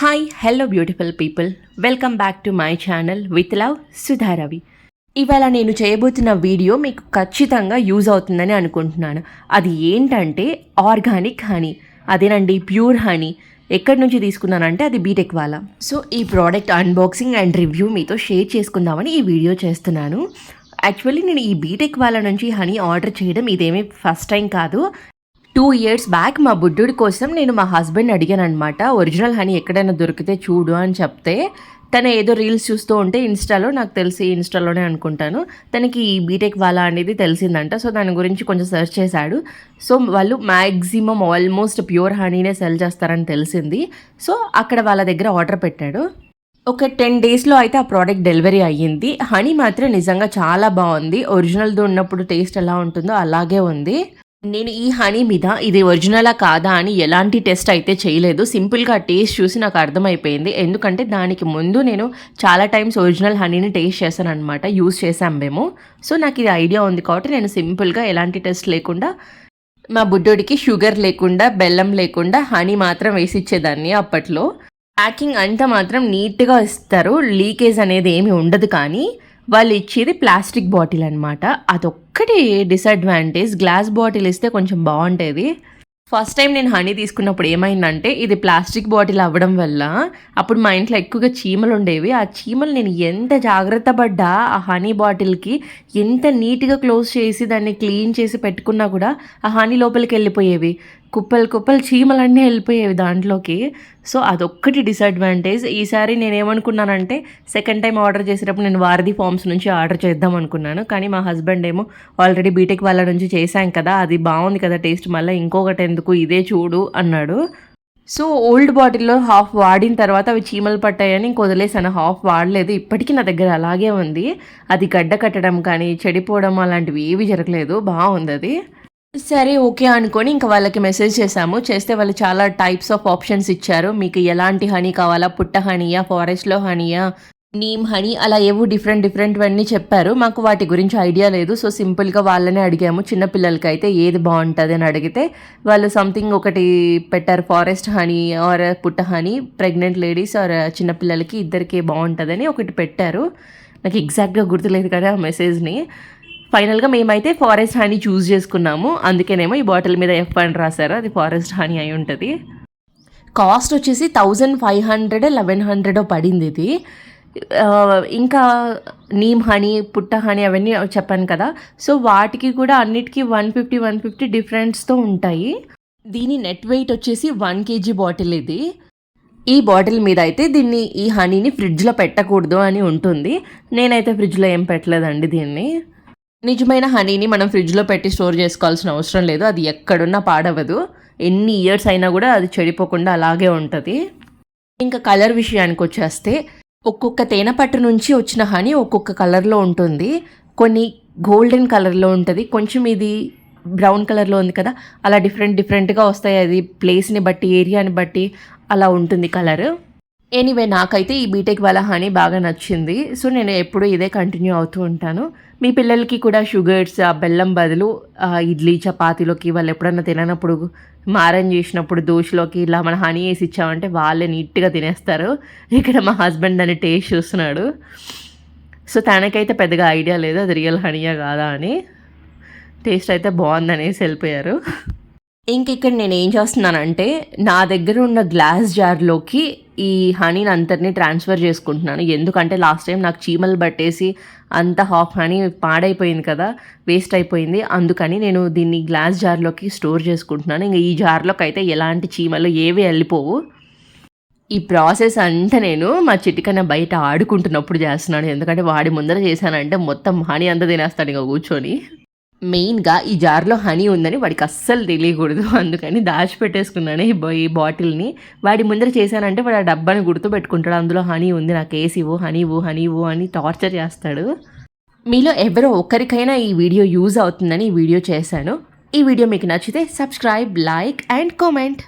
Hi hello beautiful people, welcome back to my channel with love Sudharavi. ఇవాళ నేను చేయబోతున్న video మీకు ఖచ్చితంగా యూజ్ అవుతుందని అనుకుంటున్నాను. అది ఏంటంటే ఆర్గానిక్ హనీ. అదేనండి, ప్యూర్ హనీ. ఎక్కడి నుంచి తీసుకున్నానంటే అది బీటెక్ వాళ్ళ. సో ఈ ప్రోడక్ట్ అన్బాక్సింగ్ అండ్ రివ్యూ మీతో షేర్ చేసుకుందామని ఈ వీడియో చేస్తున్నాను. యాక్చువల్లీ నేను ఈ బీటెక్ వాళ్ళ నుంచి హనీ ఆర్డర్ చేయడం ఇదేమీ ఫస్ట్ టైం కాదు. 2 years బ్యాక్ మా బుడ్డుడి కోసం నేను మా హస్బెండ్ అడిగాను అనమాట, ఒరిజినల్ హనీ ఎక్కడైనా దొరికితే చూడు అని చెప్తే, తను ఏదో రీల్స్ చూస్తూ ఉంటే ఇన్స్టాలో, నాకు తెలిసి ఇన్స్టాలోనే అనుకుంటాను, తనకి ఈ బీటెక్ వాళ్ళ అనేది తెలిసిందంట. సో దాని గురించి కొంచెం సెర్చ్ చేశాడు. సో వాళ్ళు మ్యాక్సిమం ఆల్మోస్ట్ ప్యూర్ హనీనే సెల్ చేస్తారని తెలిసింది. సో అక్కడ వాళ్ళ దగ్గర ఆర్డర్ పెట్టాడు. ఒక 10 daysలో అయితే ఆ ప్రోడక్ట్ డెలివరీ అయ్యింది. హనీ మాత్రం నిజంగా చాలా బాగుంది. ఒరిజినల్ది ఉన్నప్పుడు టేస్ట్ ఎలా ఉంటుందో అలాగే ఉంది. నేను ఈ హనీ మీద ఇది ఒరిజినలా కాదా అని ఎలాంటి టెస్ట్ అయితే చేయలేదు. సింపుల్గా టేస్ట్ చూసి నాకు అర్థమైపోయింది. ఎందుకంటే దానికి ముందు నేను చాలా టైమ్స్ ఒరిజినల్ హనీని టేస్ట్ చేశాను అనమాట, యూస్ చేసాం మేము. సో నాకు ఇది ఐడియా ఉంది కాబట్టి నేను సింపుల్గా ఎలాంటి టెస్ట్ లేకుండా, మా బుడ్డోడికి షుగర్ లేకుండా, బెల్లం లేకుండా హనీ మాత్రం వేసి ఇచ్చేదాన్ని అప్పట్లో. ప్యాకింగ్ అంతా మాత్రం నీట్గా ఇస్తారు, లీకేజ్ అనేది ఏమి ఉండదు. కానీ వాళ్ళు ఇచ్చేది ప్లాస్టిక్ బాటిల్ అనమాట. అదొక్కటి డిసడ్వాంటేజ్. గ్లాస్ బాటిల్ ఇస్తే కొంచెం బాగుంటుంది. ఫస్ట్ టైం నేను హనీ తీసుకున్నప్పుడు ఏమైందంటే, ఇది ప్లాస్టిక్ బాటిల్ అవ్వడం వల్ల అప్పుడు మా ఇంట్లో ఎక్కువగా చీమలు ఉండేవి. ఆ చీమలు నేను ఎంత జాగ్రత్త పడ్డా ఆ హనీ బాటిల్కి ఎంత నీట్గా క్లోజ్ చేసి దాన్ని క్లీన్ చేసి పెట్టుకున్నా కూడా ఆ హనీ లోపలికి వెళ్ళిపోయేవి. కుప్పలు చీమలన్నీ వెళ్ళిపోయేవి దాంట్లోకి. సో అదొక్కటి డిసడ్వాంటేజ్. ఈసారి నేనేమనుకున్నానంటే, సెకండ్ టైం ఆర్డర్ చేసేటప్పుడు నేను వారధి ఫార్మ్స్ నుంచి ఆర్డర్ చేద్దాం అనుకున్నాను. కానీ మా హస్బెండ్ ఏమో, ఆల్రెడీ బీటెక్ వాళ్ళ నుంచి చేశాం కదా, అది బాగుంది కదా టేస్ట్, మళ్ళీ ఇంకొకటి ఎందుకు, ఇదే చూడు అన్నాడు. సో ఓల్డ్ బాటిల్లో హాఫ్ వాడిన తర్వాత అవి చీమలు పట్టాయని ఇంక వదిలేసాను, హాఫ్ వాడలేదు. ఇప్పటికీ నా దగ్గర అలాగే ఉంది. అది గడ్డ కట్టడం కానీ చెడిపోవడం అలాంటివి ఏవి జరగలేదు, బాగుంది అది. సరే ఓకే అనుకొని ఇంకా వాళ్ళకి మెసేజ్ చేశాము. చేస్తే వాళ్ళు చాలా టైప్స్ ఆఫ్ ఆప్షన్స్ ఇచ్చారు. మీకు ఎలాంటి హనీ కావాలా, పుట్ట హనీయా, ఫారెస్ట్లో హనీయా, నీమ్ హనీ, అలా ఏవో డిఫరెంట్వన్నీ చెప్పారు. మాకు వాటి గురించి ఐడియా లేదు. సో సింపుల్గా వాళ్ళనే అడిగాము. చిన్నపిల్లలకి అయితే ఏది బాగుంటుంది అని అడిగితే వాళ్ళు సంథింగ్ ఒకటి పెట్టారు, ఫారెస్ట్ హనీ ఆర్ పుట్ట హనీ, ప్రెగ్నెంట్ లేడీస్ ఆర్ చిన్నపిల్లలకి ఇద్దరికి బాగుంటుందని ఒకటి పెట్టారు. నాకు ఎగ్జాక్ట్గా గుర్తులేదు కదా ఆ మెసేజ్ని. ఫైనల్గా మేమైతే ఫారెస్ట్ హనీ చూస్ చేసుకున్నాము. అందుకేనేమో ఈ బాటిల్ మీద ఎఫ్ అని రాశారు, అది ఫారెస్ట్ హనీ అయి ఉంటుంది. కాస్ట్ వచ్చేసి 1500 1100 పడింది ఇది. ఇంకా నీమ్ హనీ, పుట్ట హనీ అవన్నీ చెప్పాను కదా, సో వాటికి కూడా అన్నిటికీ 150 డిఫరెంట్స్తో ఉంటాయి. దీని నెట్ వెయిట్ వచ్చేసి 1 kg బాటిల్ ఇది. ఈ బాటిల్ మీద అయితే ఈ హనీని ఫ్రిడ్జ్లో పెట్టకూడదు అని ఉంటుంది. నేనైతే ఫ్రిడ్జ్లో ఏం పెట్టలేదండి దీన్ని. నిజమైన హనీని మనం ఫ్రిడ్జ్లో పెట్టి స్టోర్ చేసుకోవాల్సిన అవసరం లేదు. అది ఎక్కడున్నా పాడవదు. ఎన్ని ఇయర్స్ అయినా కూడా అది చెడిపోకుండా అలాగే ఉంటుంది. ఇంకా కలర్ విషయానికి వచ్చేస్తే, ఒక్కొక్క తేనెపట్టు నుంచి వచ్చిన హనీ ఒక్కొక్క కలర్లో ఉంటుంది. కొన్ని గోల్డెన్ కలర్లో ఉంటుంది, కొంచెం ఇది బ్రౌన్ కలర్లో ఉంది కదా, అలా డిఫరెంట్గా వస్తాయి. అది ప్లేస్ని బట్టి, ఏరియాని బట్టి అలా ఉంటుంది కలర్. ఎనీవే నాకైతే ఈ బీటెక్ వాళ్ళ హనీ బాగా నచ్చింది. సో నేను ఎప్పుడూ ఇదే కంటిన్యూ అవుతూ ఉంటాను. మీ పిల్లలకి కూడా షుగర్స్, బెల్లం బదులు ఇడ్లీ చపాతీలోకి వాళ్ళు ఎప్పుడన్నా తిననప్పుడు, మారం చేసినప్పుడు దోశలోకి ఇలా మన హనీ వేసి ఇచ్చామంటే వాళ్ళే నీట్గా తినేస్తారు. ఇక్కడ మా హస్బెండ్ దాన్ని టేస్ట్ చూస్తున్నాడు. సో తనకైతే పెద్దగా ఐడియా లేదు అది రియల్ హనీయా కాదా అని. టేస్ట్ అయితే బాగుందనేసి వెళ్ళిపోయారు. ఇంక ఇక్కడ నేను ఏం చేస్తున్నానంటే, నా దగ్గర ఉన్న గ్లాస్ జార్లోకి ఈ హనీని అంతటినీ ట్రాన్స్ఫర్ చేసుకుంటున్నాను. ఎందుకంటే లాస్ట్ టైం నాకు చీమలు పట్టేసి అంత హాఫ్ హనీ పాడైపోయింది కదా, వేస్ట్ అయిపోయింది. అందుకని నేను దీన్ని గ్లాస్ జార్లోకి స్టోర్ చేసుకుంటున్నాను. ఇంకా ఈ జార్లోకి అయితే ఎలాంటి చీమలు ఏవి వెళ్ళిపోవు. ఈ ప్రాసెస్ అంతా నేను మా చిటికన బయట ఆడుకుంటున్నప్పుడు చేస్తున్నాను. ఎందుకంటే వాడి ముందర చేశానంటే మొత్తం హనీ అంతా తినేస్తాను ఇక కూర్చొని. మెయిన్గా ఈ జార్లో హనీ ఉందని వాడికి అస్సలు తెలియకూడదు, అందుకని దాచిపెట్టేసుకున్నాను ఈ బాటిల్ని. వాడి ముందర చేశానంటే వాడు ఆ డబ్బాని గుర్తుపెట్టుకుంటాడు, అందులో హనీ ఉంది, నాకు వేసివు హనీవు అని టార్చర్ చేస్తాడు. మీలో ఎవరో ఒక్కరికైనా ఈ వీడియో యూజ్ అవుతుందని ఈ వీడియో చేశాను. ఈ వీడియో మీకు నచ్చితే సబ్స్క్రైబ్, లైక్ అండ్ కామెంట్.